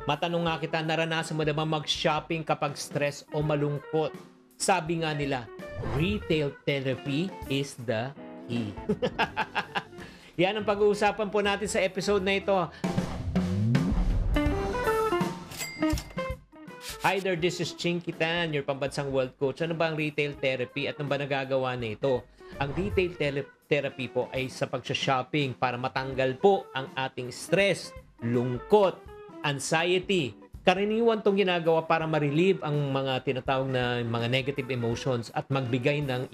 Matanong nga kita, naranasan mo na ba mag-shopping kapag stress o malungkot? Sabi nga nila, retail therapy is the key. Yan ang pag-uusapan po natin sa episode na ito. Hi there, this is Chinky Tan, your pambansang world coach. Ano ba ang retail therapy at ano ba nagagawa na ito? Ang retail therapy po ay sa pagsha-shopping para matanggal po ang ating stress, lungkot, anxiety. Karaniwan itong ginagawa para ma-relieve ang mga tinatawag na mga negative emotions at magbigay ng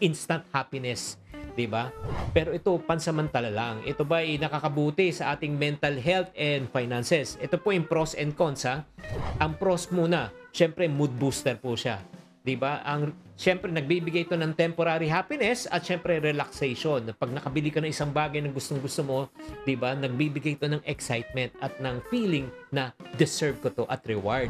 instant happiness. Diba? Pero ito, pansamantala lang. Ito ba ay nakakabuti sa ating mental health and finances? Ito po yung pros and cons, ha? Ang pros muna, syempre mood booster po siya. Diba? Syempre nagbibigay ito ng temporary happiness at syempre relaxation. Pag nakabili ka ng isang bagay na gustong-gusto mo, diba? Nagbibigay ito ng excitement at ng feeling na deserve ko to at reward.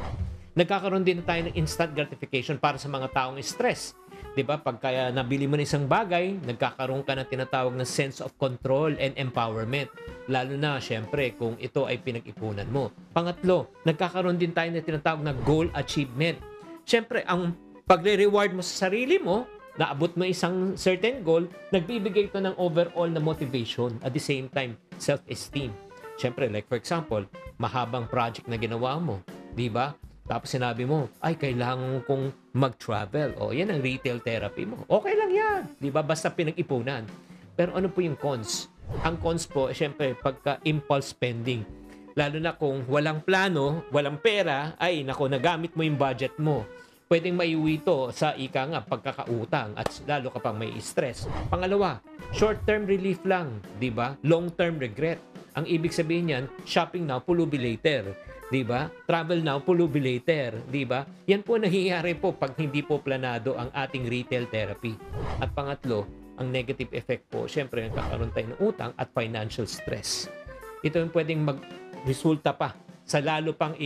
Nagkakaroon din tayo ng instant gratification para sa mga taong stress. Diba? Pag kaya nabili mo ng isang bagay, nagkakaroon ka ng tinatawag na sense of control and empowerment. Lalo na, syempre, kung ito ay pinag-ipunan mo. Pangatlo, nagkakaroon din tayo ng tinatawag na goal achievement. Syempre, ang pagre-reward mo sa sarili mo, naabot mo isang certain goal, nagbibigay ito ng overall na motivation at the same time, self-esteem. Syempre, like for example, mahabang project na ginawa mo, di ba? Tapos sinabi mo, ay, kailangan kong mag-travel. O, yan ang retail therapy mo. Okay lang yan. Di ba? Basta pinag-ipunan. Pero ano po yung cons? Ang cons po, syempre, pagka-impulse spending. Lalo na kung walang plano, walang pera, ay, nako, nagamit mo yung budget mo. Pwedeng maiuwi ito sa pagkakautang at lalo ka pang may stress. Pangalawa, short-term relief lang. Di ba? Long-term regret. Ang ibig sabihin yan, shopping now, pulubi later. Diba? Travel now, pulubi later. Diba? Yan po nangyayari po pag hindi po planado ang ating retail therapy. At pangatlo, ang negative effect po, syempre, nagkakaroon tayo ng utang at financial stress. Ito yung pwedeng mag-resulta pa sa lalo pang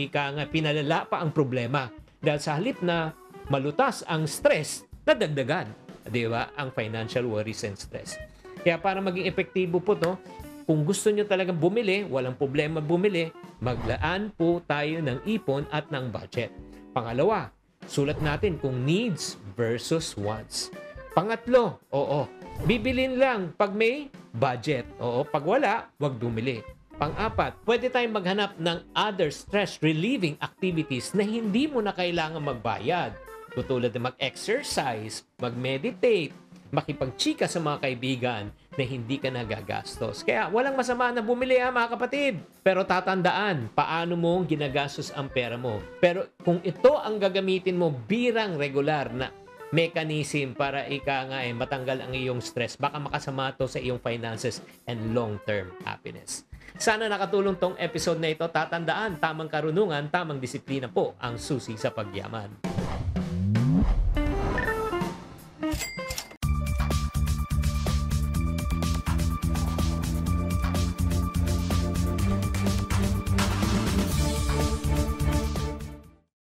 pinalala pa ang problema. Dahil sa halip na malutas ang stress, nadagdagan. Diba? Ang financial worries and stress. Kaya para maging epektibo po to, kung gusto nyo talagang bumili, walang problema bumili, maglaan po tayo ng ipon at ng budget. Pangalawa, sulat natin kung needs versus wants. Pangatlo, bibilin lang pag may budget. Pag wala, wag bumili. Pang-apat, pwede tayong maghanap ng other stress-relieving activities na hindi mo na kailangan magbayad. Tutulad na mag-exercise, mag-meditate, makipagchika sa mga kaibigan na hindi ka nagagastos. Kaya walang masama na bumili mga kapatid. Pero tatandaan, paano mo ginagastos ang pera mo. Pero kung ito ang gagamitin mo birang regular na mechanism para matanggal ang iyong stress, baka makasama to sa iyong finances and long-term happiness. Sana nakatulong tong episode na ito. Tatandaan, tamang karunungan, tamang disiplina po ang susi sa pagyaman.